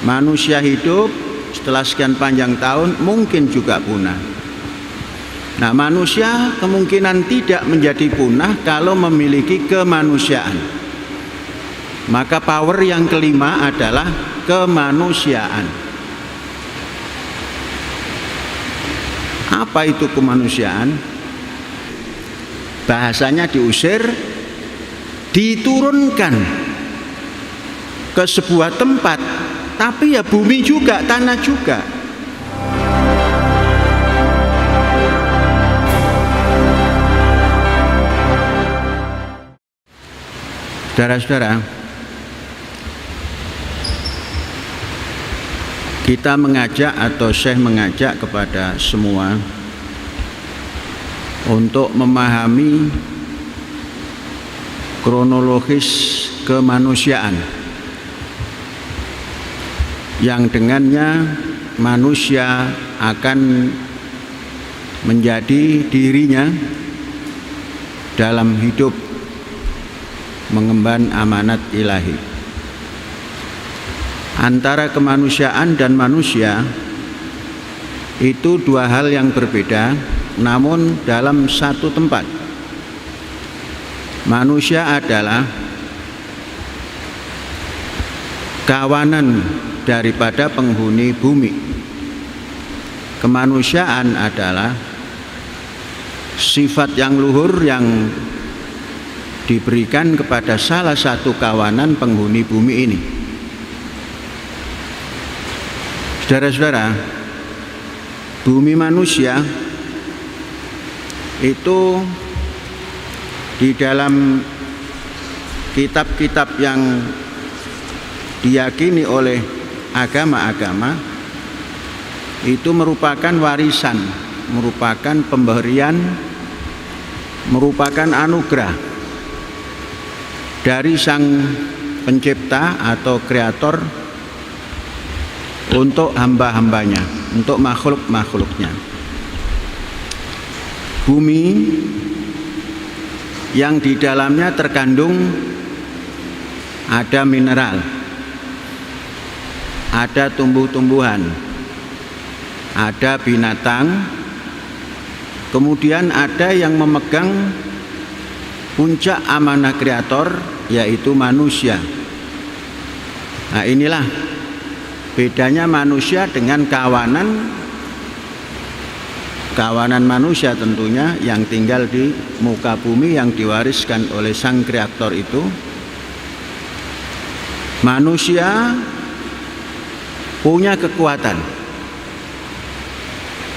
Manusia hidup setelah sekian panjang tahun mungkin juga punah. Nah, manusia kemungkinan tidak menjadi punah kalau memiliki kemanusiaan. Maka power yang kelima adalah kemanusiaan. Apa itu kemanusiaan? Bahasanya diusir, diturunkan ke sebuah tempat, tapi ya bumi juga, tanah juga. Saudara-saudara, kita mengajak atau Syekh mengajak kepada semua untuk memahami kronologis kemanusiaan yang dengannya manusia akan menjadi dirinya dalam hidup mengemban amanat ilahi. Antara kemanusiaan dan manusia itu dua hal yang berbeda, namun dalam satu tempat. Manusia adalah kawanan daripada penghuni bumi. Kemanusiaan adalah sifat yang luhur yang diberikan kepada salah satu kawanan penghuni bumi ini. Saudara-saudara, bumi manusia itu di dalam kitab-kitab yang diyakini oleh agama-agama itu merupakan warisan, merupakan pemberian, merupakan anugerah dari Sang Pencipta atau Kreator untuk hamba-hambanya, untuk makhluk-makhluknya. Bumi yang di dalamnya terkandung ada mineral, ada tumbuh-tumbuhan, ada binatang, kemudian ada yang memegang puncak amanah kreator, yaitu manusia. Nah, inilah bedanya manusia dengan kawanan manusia tentunya yang tinggal di muka bumi yang diwariskan oleh Sang Kreator itu. Manusia punya kekuatan,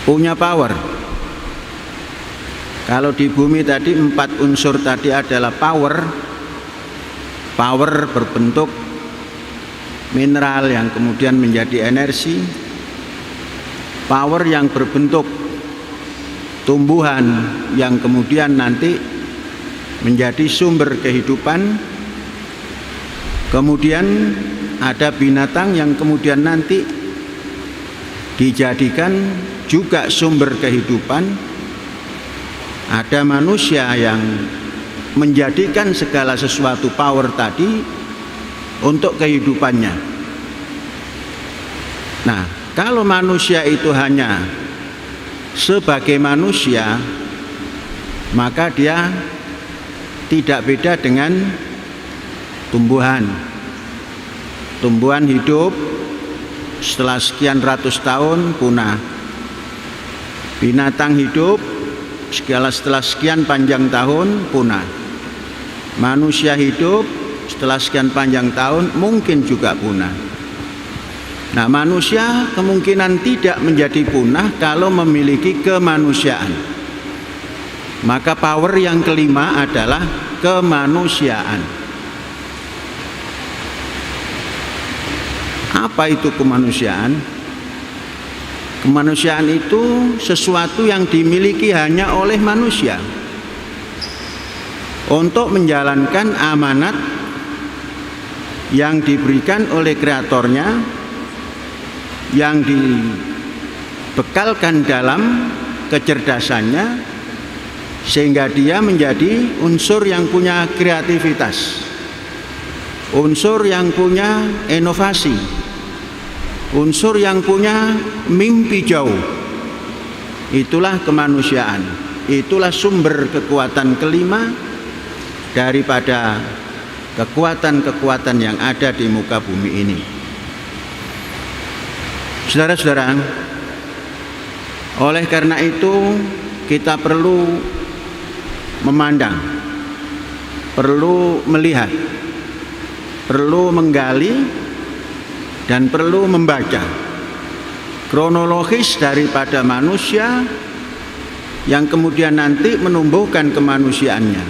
punya power. Kalau di bumi tadi 4 unsur tadi adalah power berbentuk mineral yang kemudian menjadi energi, power yang berbentuk tumbuhan yang kemudian nanti menjadi sumber kehidupan, kemudian ada binatang yang kemudian nanti dijadikan juga sumber kehidupan, ada manusia yang menjadikan segala sesuatu power tadi untuk kehidupannya. Nah, kalau manusia itu hanya sebagai manusia, maka dia tidak beda dengan tumbuhan. Tumbuhan hidup setelah sekian ratus tahun punah. Binatang hidup setelah sekian panjang tahun punah. Manusia hidup setelah sekian panjang tahun mungkin juga punah. Nah, manusia kemungkinan tidak menjadi punah kalau memiliki kemanusiaan. Maka power yang kelima adalah kemanusiaan. Apa itu kemanusiaan? Kemanusiaan itu sesuatu yang dimiliki hanya oleh manusia untuk menjalankan amanat yang diberikan oleh kreatornya, yang dibekalkan dalam kecerdasannya, sehingga dia menjadi unsur yang punya kreativitas, unsur yang punya inovasi, unsur yang punya mimpi jauh. Itulah kemanusiaan. Itulah sumber kekuatan kelima daripada kekuatan-kekuatan yang ada di muka bumi ini. Saudara-saudara, oleh karena itu kita perlu memandang, perlu melihat, perlu menggali, dan perlu membaca kronologis daripada manusia yang kemudian nanti menumbuhkan kemanusiaannya.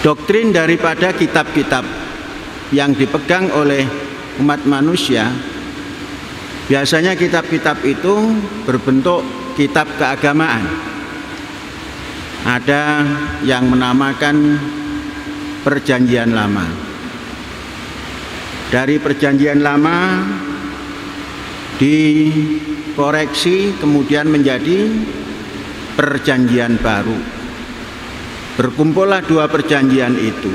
Doktrin daripada kitab-kitab yang dipegang oleh umat manusia, biasanya kitab-kitab itu berbentuk kitab keagamaan. Ada yang menamakan Perjanjian Lama. Dari Perjanjian Lama dikoreksi kemudian menjadi Perjanjian Baru. Berkumpullah dua perjanjian itu.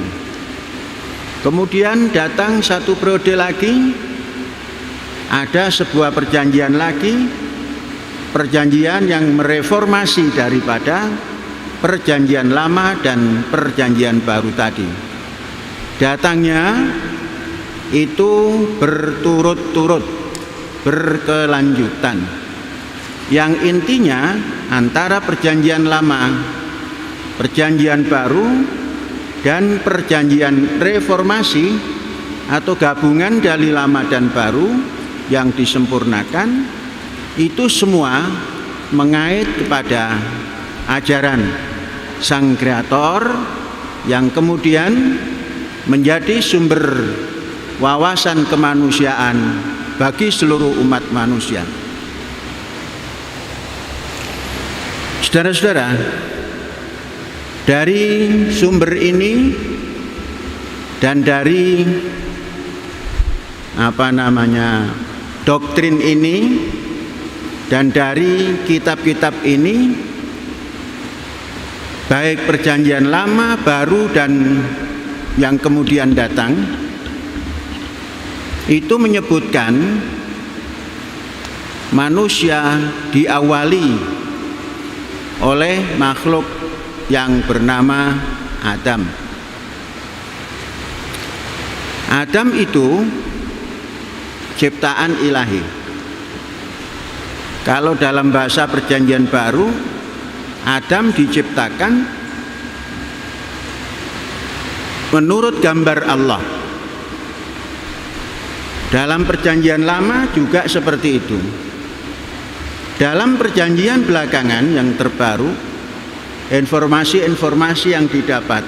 Kemudian datang satu periode lagi, ada sebuah perjanjian lagi, perjanjian yang mereformasi daripada Perjanjian Lama dan Perjanjian Baru tadi. Datangnya itu berturut-turut, berkelanjutan. Yang intinya antara Perjanjian Lama, Perjanjian Baru, dan Perjanjian Reformasi atau gabungan dari Lama dan Baru yang disempurnakan, itu semua mengait kepada ajaran Sang Kreator yang kemudian menjadi sumber wawasan kemanusiaan bagi seluruh umat manusia. Saudara-saudara, dari sumber ini dan dari doktrin ini dan dari kitab-kitab ini, baik Perjanjian Lama, Baru, dan yang kemudian datang, itu menyebutkan manusia diawali oleh makhluk yang bernama Adam. Adam itu ciptaan ilahi. Kalau dalam bahasa Perjanjian Baru, Adam diciptakan menurut gambar Allah. Dalam Perjanjian Lama juga seperti itu. Dalam perjanjian belakangan yang terbaru, informasi-informasi yang didapat,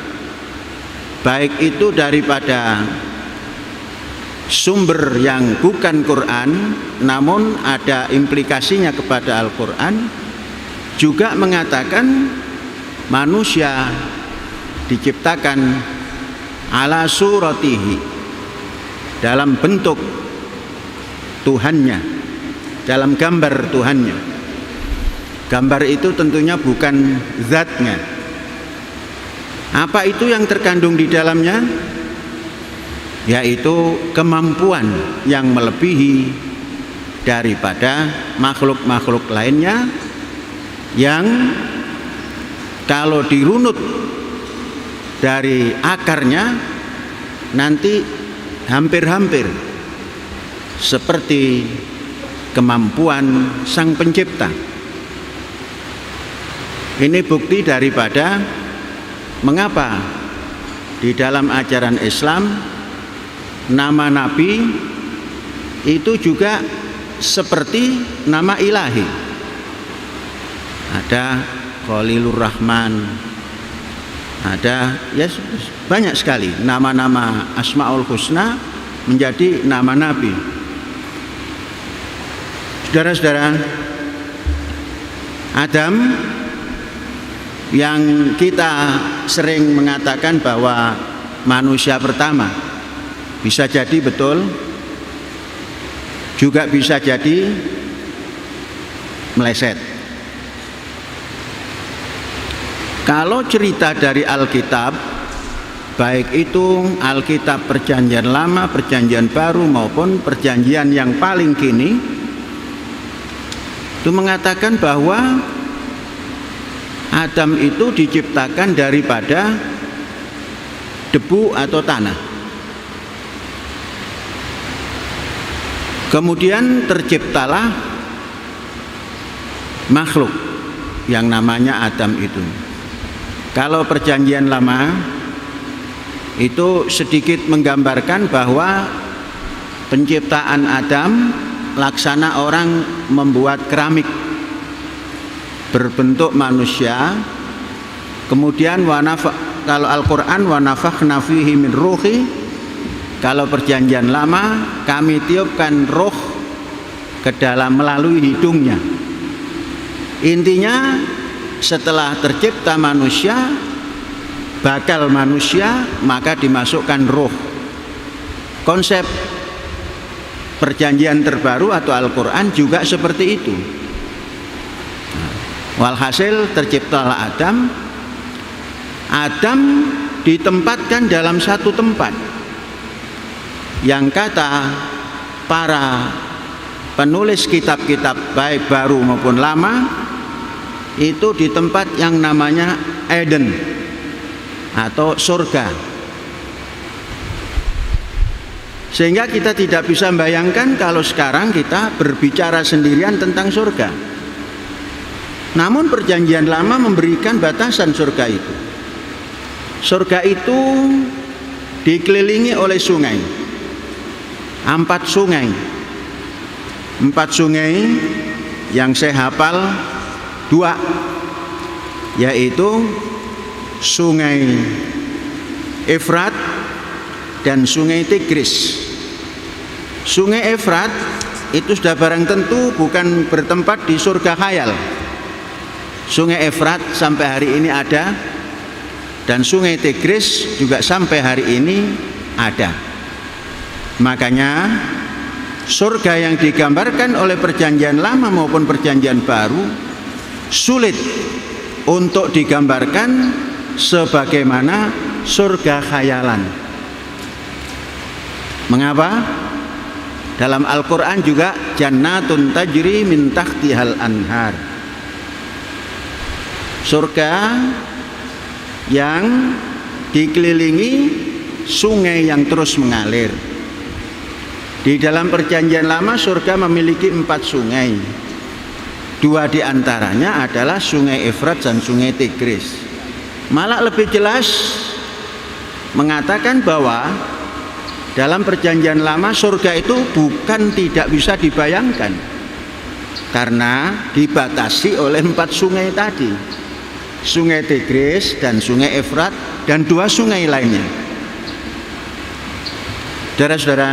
baik itu daripada sumber yang bukan Quran, namun ada implikasinya kepada Al-Quran, juga mengatakan manusia diciptakan ala suratihi, dalam bentuk Tuhannya, dalam gambar Tuhannya. Gambar itu tentunya bukan zatnya. Apa itu yang terkandung di dalamnya? Yaitu kemampuan yang melebihi daripada makhluk-makhluk lainnya, yang kalau dirunut dari akarnya nanti hampir-hampir seperti kemampuan Sang Pencipta. Ini bukti daripada mengapa di dalam ajaran Islam nama Nabi itu juga seperti nama ilahi. Ada Khalilur Rahman, ada banyak sekali nama-nama Asmaul Husna menjadi nama Nabi. Saudara-saudara, Adam yang kita sering mengatakan bahwa manusia pertama, bisa jadi betul, juga bisa jadi meleset. Kalau cerita dari Alkitab baik itu Alkitab Perjanjian Lama, Perjanjian Baru maupun Perjanjian yang paling kini, itu mengatakan bahwa Adam itu diciptakan daripada debu atau tanah. Kemudian terciptalah makhluk yang namanya Adam itu. Kalau Perjanjian Lama itu sedikit menggambarkan bahwa penciptaan Adam laksana orang membuat keramik berbentuk manusia. Kemudian kalau Al-Quran wa nafakhna fihi min ruhi, kalau Perjanjian Lama kami tiupkan roh ke dalam melalui hidungnya. Intinya setelah tercipta manusia, bakal manusia, maka dimasukkan roh. Konsep Perjanjian terbaru atau Al-Quran juga seperti itu. Walhasil terciptalah Adam. Adam ditempatkan dalam satu tempat yang kata para penulis kitab-kitab baik baru maupun lama itu di tempat yang namanya Eden atau surga. Sehingga kita tidak bisa membayangkan kalau sekarang kita berbicara sendirian tentang surga. Namun Perjanjian Lama memberikan batasan surga itu. Surga itu dikelilingi oleh sungai. 4 sungai. 4 sungai yang saya hafal 2, yaitu Sungai Efrat dan Sungai Tigris. Sungai Efrat itu sudah barang tentu bukan bertempat di surga khayal. Sungai Efrat sampai hari ini ada, dan Sungai Tigris juga sampai hari ini ada. Makanya surga yang digambarkan oleh Perjanjian Lama maupun Perjanjian Baru sulit untuk digambarkan sebagaimana surga khayalan. Mengapa? Dalam Al-Quran juga jannatun tajri min tahtihal anhar. Surga yang dikelilingi sungai yang terus mengalir. Di dalam Perjanjian Lama surga memiliki 4 sungai. 2 di antaranya adalah Sungai Efrat dan Sungai Tigris. Malah lebih jelas mengatakan bahwa dalam Perjanjian Lama surga itu bukan tidak bisa dibayangkan, karena dibatasi oleh 4 sungai tadi, Sungai Tigris dan Sungai Efrat dan 2 sungai lainnya. Saudara-saudara,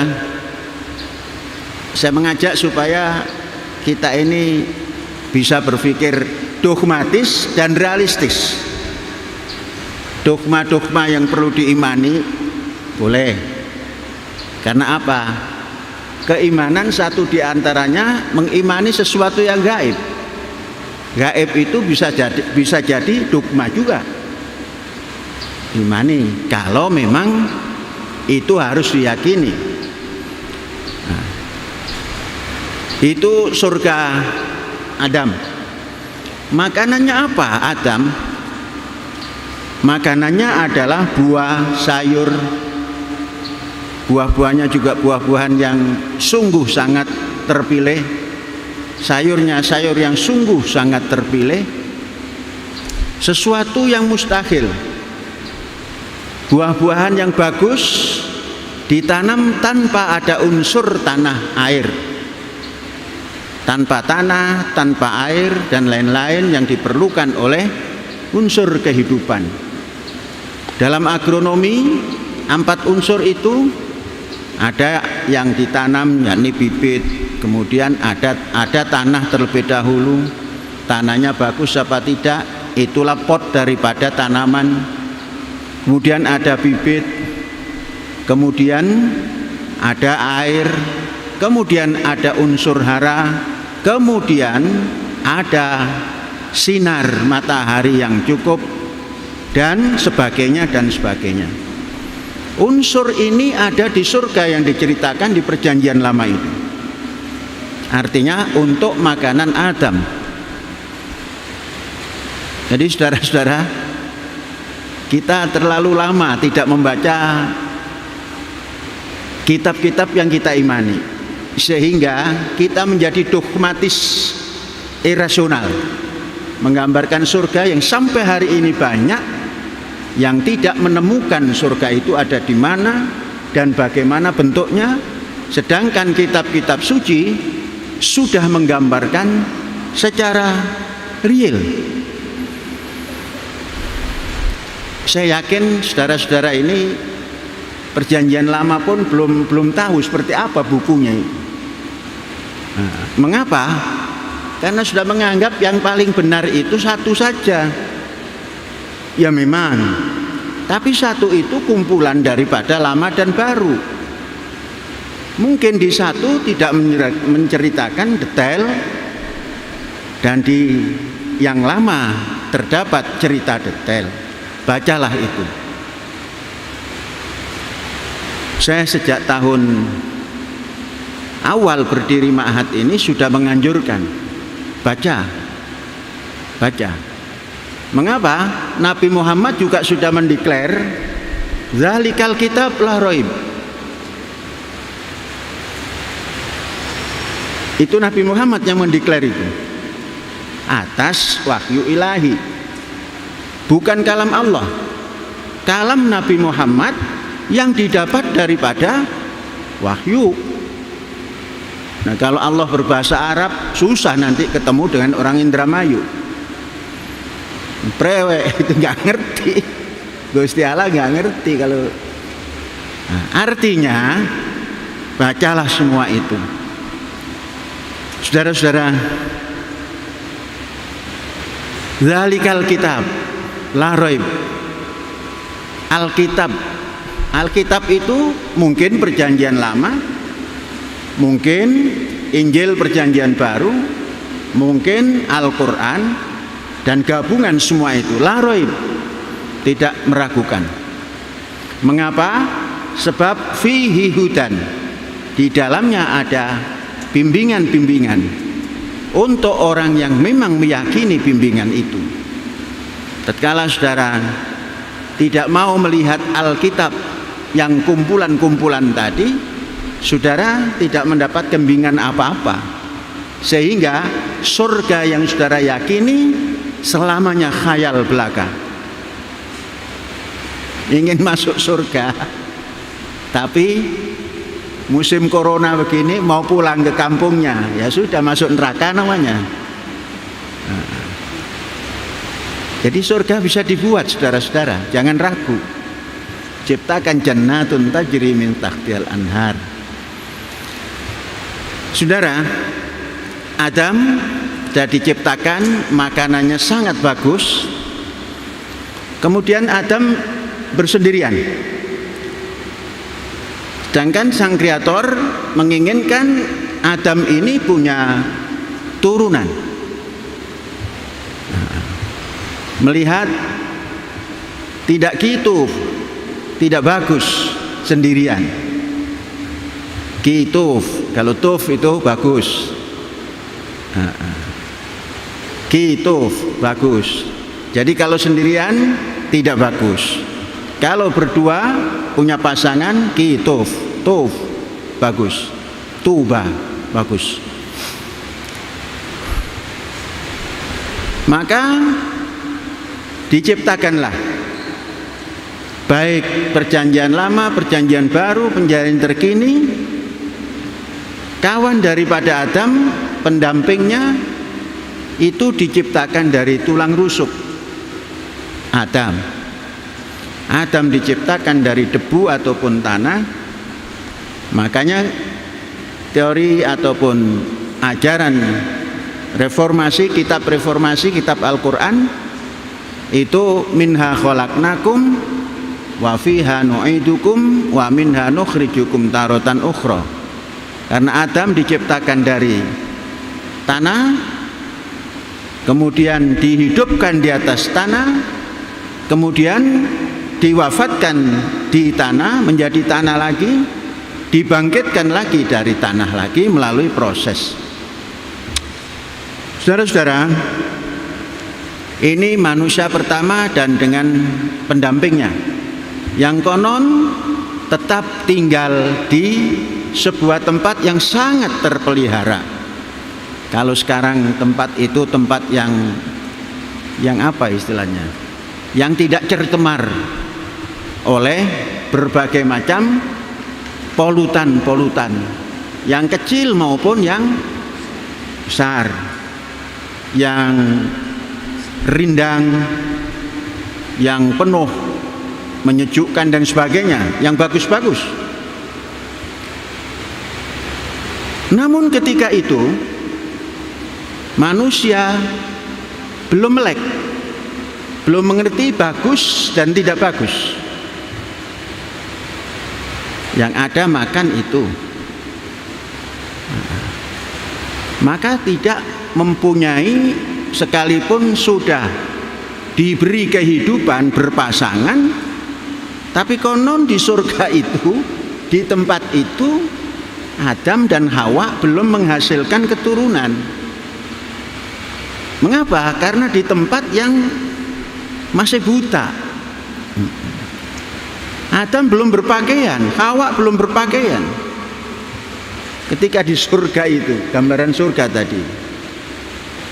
saya mengajak supaya kita ini bisa berpikir dogmatis dan realistis. Dogma-dogma yang perlu diimani boleh. Karena apa? Keimanan satu di antaranya mengimani sesuatu yang gaib. Gaib itu bisa jadi dogma juga. Imani kalau memang itu harus diyakini. Itu surga Adam. Makanannya apa Adam? Makanannya adalah buah sayur. Buah-buahnya juga buah-buahan yang sungguh sangat terpilih. Sayurnya sayur yang sungguh sangat terpilih. Sesuatu yang mustahil. Buah-buahan yang bagus ditanam tanpa ada unsur tanah air. Tanpa tanah, tanpa air, dan lain-lain yang diperlukan oleh unsur kehidupan. Dalam agronomi, 4 unsur itu ada yang ditanam, yakni bibit, kemudian ada tanah terlebih dahulu, tanahnya bagus apa tidak, itulah pot daripada tanaman. Kemudian ada bibit, kemudian ada air, kemudian ada unsur hara, kemudian ada sinar matahari yang cukup, dan sebagainya dan sebagainya. Unsur ini ada di surga yang diceritakan di perjanjian lama itu. Artinya untuk makanan Adam. Jadi saudara-saudara, kita terlalu lama tidak membaca kitab-kitab yang kita imani, sehingga kita menjadi dogmatis, irasional, menggambarkan surga yang sampai hari ini banyak yang tidak menemukan surga itu ada di mana dan bagaimana bentuknya, sedangkan kitab-kitab suci sudah menggambarkan secara real. Saya yakin saudara-saudara ini perjanjian lama pun belum tahu seperti apa bukunya. Mengapa? Karena sudah menganggap yang paling benar itu satu saja. Ya memang, tapi satu itu kumpulan daripada lama dan baru. Mungkin di satu tidak menceritakan detail, dan di yang lama terdapat cerita detail. Bacalah itu. Saya sejak tahun awal berdiri ma'had ini sudah menganjurkan baca. Mengapa? Nabi Muhammad juga sudah mendeklar zalikal kitab la raib. Itu Nabi Muhammad yang mendeklar itu atas wahyu ilahi, bukan kalam Allah. Kalam Nabi Muhammad yang didapat daripada wahyu. Nah, kalau Allah berbahasa Arab susah nanti ketemu dengan orang Indramayu. Prewek itu nggak ngerti, Gusti Allah nggak ngerti kalau. Artinya bacalah semua itu, saudara-saudara. Zalikal kitab la raib. Alkitab itu mungkin perjanjian lama, mungkin Injil perjanjian baru, mungkin Al-Quran, dan gabungan semua itu la raib, tidak meragukan. Mengapa? Sebab fihi hudan, di dalamnya ada bimbingan-bimbingan untuk orang yang memang meyakini bimbingan itu. Tatkala saudara tidak mau melihat Alkitab yang kumpulan-kumpulan tadi, saudara tidak mendapat bimbingan apa-apa, sehingga surga yang saudara yakini selamanya khayal belaka. Ingin masuk surga, tapi musim corona begini mau pulang ke kampungnya, ya sudah masuk neraka namanya. Jadi surga bisa dibuat, saudara-saudara, jangan ragu. Ciptakan jannatun tajri min tahtihal anhar. Saudara, Adam sudah diciptakan, makanannya sangat bagus. Kemudian Adam bersendirian. Sedangkan sang kreator menginginkan Adam ini punya turunan. Melihat tidak gitu, tidak bagus sendirian. Kituf, kalau tuf itu bagus. Kituf bagus. Jadi kalau sendirian tidak bagus. Kalau berdua punya pasangan, kituf, tuf bagus, tuba bagus. Maka diciptakanlah baik perjanjian lama, perjanjian baru, perjanjian terkini, kawan daripada Adam, pendampingnya itu diciptakan dari tulang rusuk. Adam diciptakan dari debu ataupun tanah. Makanya teori ataupun ajaran reformasi, kitab Al-Quran itu minha khalaqnakum wa fiha nu'idukum wa minha nukhrijukum taratan ukhra. Karena Adam diciptakan dari tanah, kemudian dihidupkan di atas tanah, kemudian diwafatkan di tanah, menjadi tanah lagi, dibangkitkan lagi dari tanah lagi melalui proses. Saudara-saudara, ini manusia pertama dan dengan pendampingnya yang konon tetap tinggal di sebuah tempat yang sangat terpelihara. Kalau sekarang tempat itu tempat yang apa istilahnya, yang tidak tercemar oleh berbagai macam polutan-polutan, yang kecil maupun yang besar, yang rindang, yang penuh, menyejukkan dan sebagainya, yang bagus-bagus. Namun ketika itu manusia belum melek, belum mengerti bagus dan tidak bagus. Yang ada makan itu, maka tidak mempunyai, sekalipun sudah diberi kehidupan berpasangan, tapi konon di surga itu, di tempat itu, Adam dan Hawa belum menghasilkan keturunan. Mengapa? Karena di tempat yang masih buta. Adam belum berpakaian, Hawa belum berpakaian. Ketika di surga itu, gambaran surga tadi,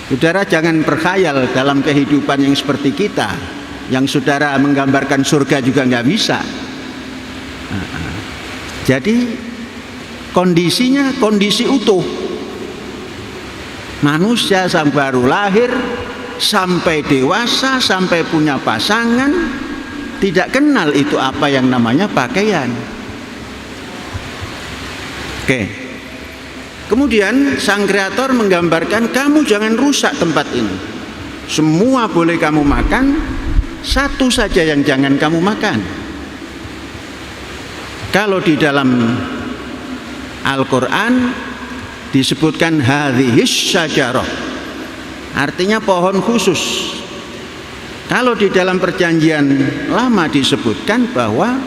saudara jangan berkhayal dalam kehidupan yang seperti kita, yang saudara menggambarkan surga juga nggak bisa. Jadi kondisinya kondisi utuh. Manusia baru lahir sampai dewasa, sampai punya pasangan, tidak kenal itu apa yang namanya pakaian. Oke. Kemudian sang kreator menggambarkan, kamu jangan rusak tempat ini. Semua boleh kamu makan, satu saja yang jangan kamu makan. Kalau di dalam Al-Quran disebutkan hadhis syajarah, artinya pohon khusus. Kalau di dalam perjanjian lama disebutkan bahwa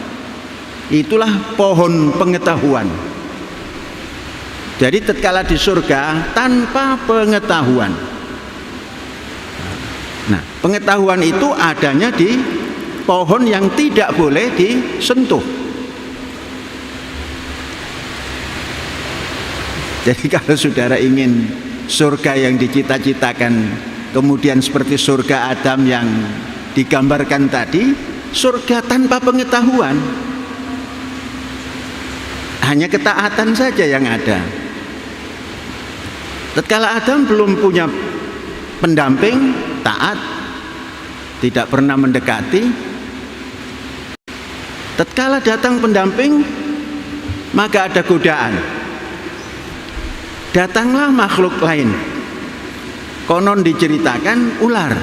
itulah pohon pengetahuan. Jadi tatkala di surga tanpa pengetahuan. Nah, pengetahuan itu adanya di pohon yang tidak boleh disentuh. Jadi kalau saudara ingin surga yang dicita-citakan, kemudian seperti surga Adam yang digambarkan tadi, surga tanpa pengetahuan, hanya ketaatan saja yang ada. Tatkala Adam belum punya pendamping, taat, tidak pernah mendekati. Tatkala datang pendamping, maka ada godaan. Datanglah makhluk lain. Konon diceritakan ular.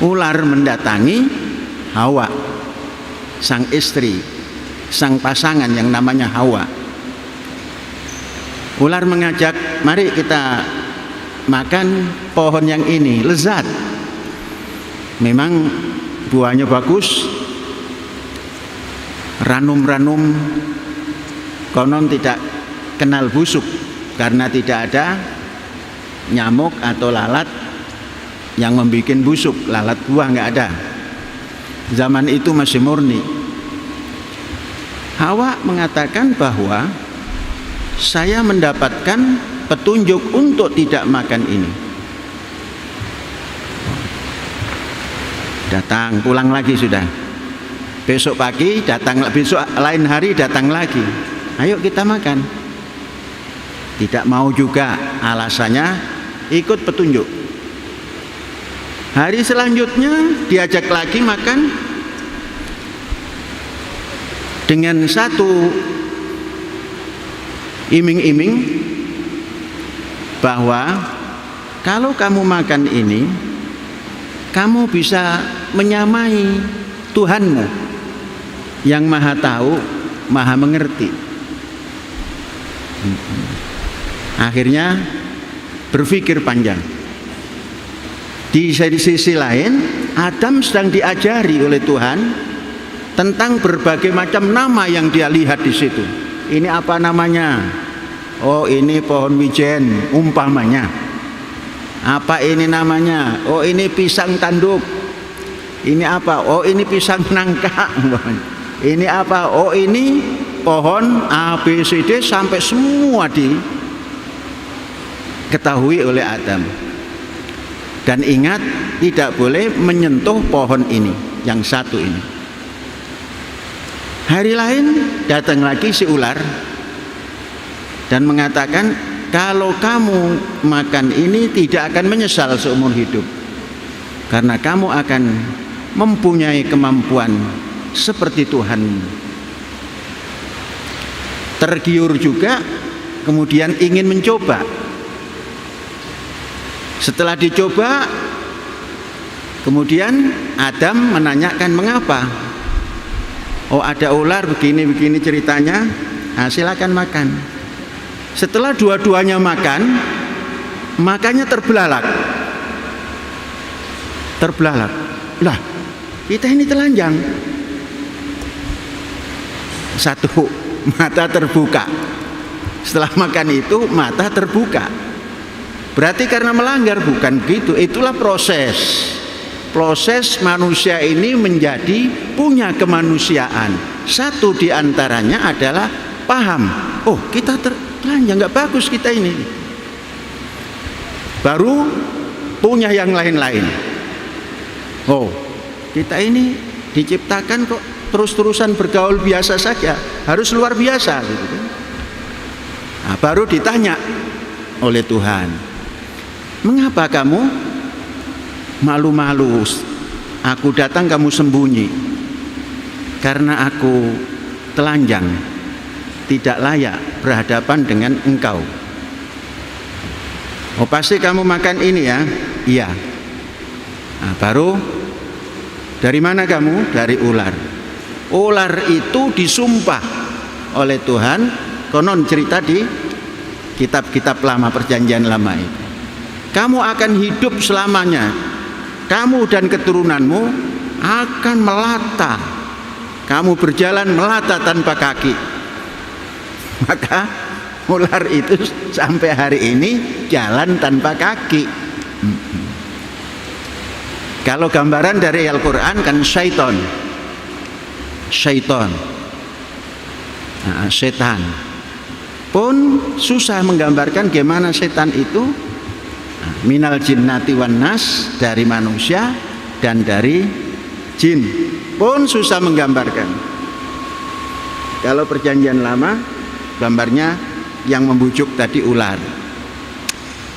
Ular mendatangi Hawa, sang istri, sang pasangan yang namanya Hawa. Ular mengajak, mari kita makan pohon yang ini, lezat. Memang buahnya bagus, ranum-ranum, konon tidak kenal busuk karena tidak ada nyamuk atau lalat yang membuat busuk. Lalat buah nggak ada. Zaman itu masih murni. Hawa mengatakan bahwa saya mendapatkan petunjuk untuk tidak makan ini. Datang, pulang lagi sudah. Besok pagi datang, besok lain hari datang lagi. Ayo kita makan. Tidak mau juga, alasannya ikut petunjuk. Hari selanjutnya diajak lagi makan dengan satu iming-iming bahwa kalau kamu makan ini, kamu bisa menyamai Tuhanmu yang maha tahu, maha mengerti. Akhirnya berpikir panjang. Di sisi lain, Adam sedang diajari oleh Tuhan tentang berbagai macam nama yang dia lihat di situ. Ini apa namanya? Oh, ini pohon wijen umpamanya. Apa ini namanya? Oh, ini pisang tanduk. Ini apa? Oh, ini pisang nangka. Ini apa? Oh, ini pohon A, B, C, D sampai semua diketahui oleh Adam. Dan ingat, tidak boleh menyentuh pohon ini, yang satu ini. Hari lain datang lagi si ular dan mengatakan, kalau kamu makan ini tidak akan menyesal seumur hidup, karena kamu akan mempunyai kemampuan seperti Tuhan. Tergiur juga, kemudian ingin mencoba. Setelah dicoba, kemudian Adam menanyakan mengapa. Oh, ada ular begini-begini ceritanya. Nah, silakan makan. Setelah dua-duanya makan, makannya terbelalak. Terbelalak. Lah, kita ini telanjang. Satu, mata terbuka. Setelah makan itu mata terbuka. Berarti karena melanggar, bukan begitu. Itulah proses manusia ini menjadi punya kemanusiaan. Satu diantaranya adalah paham, oh kita telanjang, nggak bagus kita ini. Baru punya yang lain-lain. Oh, kita ini diciptakan kok terus-terusan bergaul biasa saja, harus luar biasa gitu. Nah, baru ditanya oleh Tuhan, mengapa kamu malu-malu? Aku datang kamu sembunyi. Karena aku telanjang, tidak layak berhadapan dengan engkau. Oh, pasti kamu makan ini ya? Iya. Nah, baru dari mana kamu? Dari ular. Ular itu disumpah oleh Tuhan, konon cerita di kitab-kitab lama, perjanjian lama itu. Kamu akan hidup selamanya. Kamu dan keturunanmu akan melata. Kamu berjalan melata tanpa kaki. Maka ular itu sampai hari ini jalan tanpa kaki. Kalau gambaran dari Al-Quran kan syaiton. Nah, setan pun susah menggambarkan gimana setan itu. Minal jinnati wan nas, dari manusia dan dari jin pun susah menggambarkan. Kalau perjanjian lama gambarnya yang membujuk tadi ular.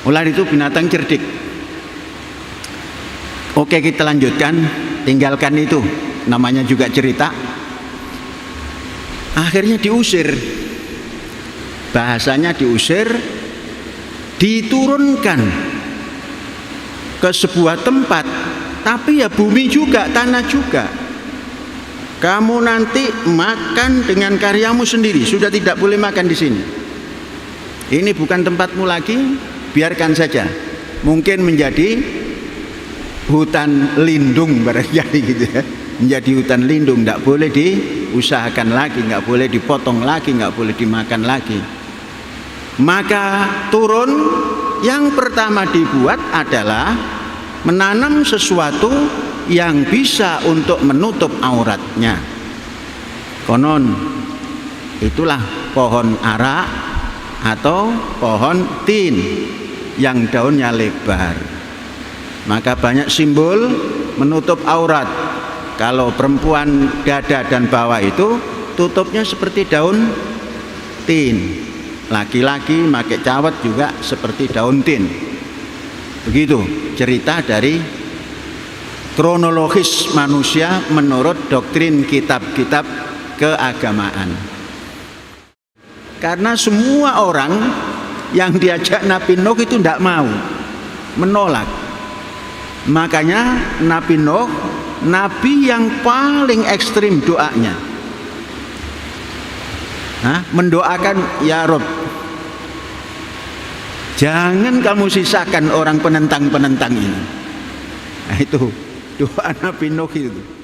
Ular itu binatang cerdik. Oke, kita lanjutkan, tinggalkan itu, namanya juga cerita. Akhirnya diusir, bahasanya diusir, diturunkan ke sebuah tempat, tapi ya bumi juga, tanah juga. Kamu nanti makan dengan karyamu sendiri, sudah tidak boleh makan di sini. Ini bukan tempatmu lagi, biarkan saja. Mungkin menjadi hutan lindung barangkali gitu ya. Menjadi hutan lindung, tidak boleh diusahakan lagi, nggak boleh dipotong lagi, nggak boleh dimakan lagi. Maka turun, yang pertama dibuat adalah menanam sesuatu yang bisa untuk menutup auratnya. Konon itulah pohon ara atau pohon tin yang daunnya lebar. Maka banyak simbol menutup aurat. Kalau perempuan dada dan bawah itu tutupnya seperti daun tin. Laki-laki pakai cawat juga seperti daun tin. Begitu cerita dari kronologis manusia menurut doktrin kitab-kitab keagamaan. Karena semua orang yang diajak Nabi Nuh itu tidak mau, menolak. Makanya Nabi Nuh, nabi yang paling ekstrim doanya. Mendoakan, ya Rob, jangan kamu sisakan orang penentang-penentang ini. Nah, itu doa Nabi Nuh itu.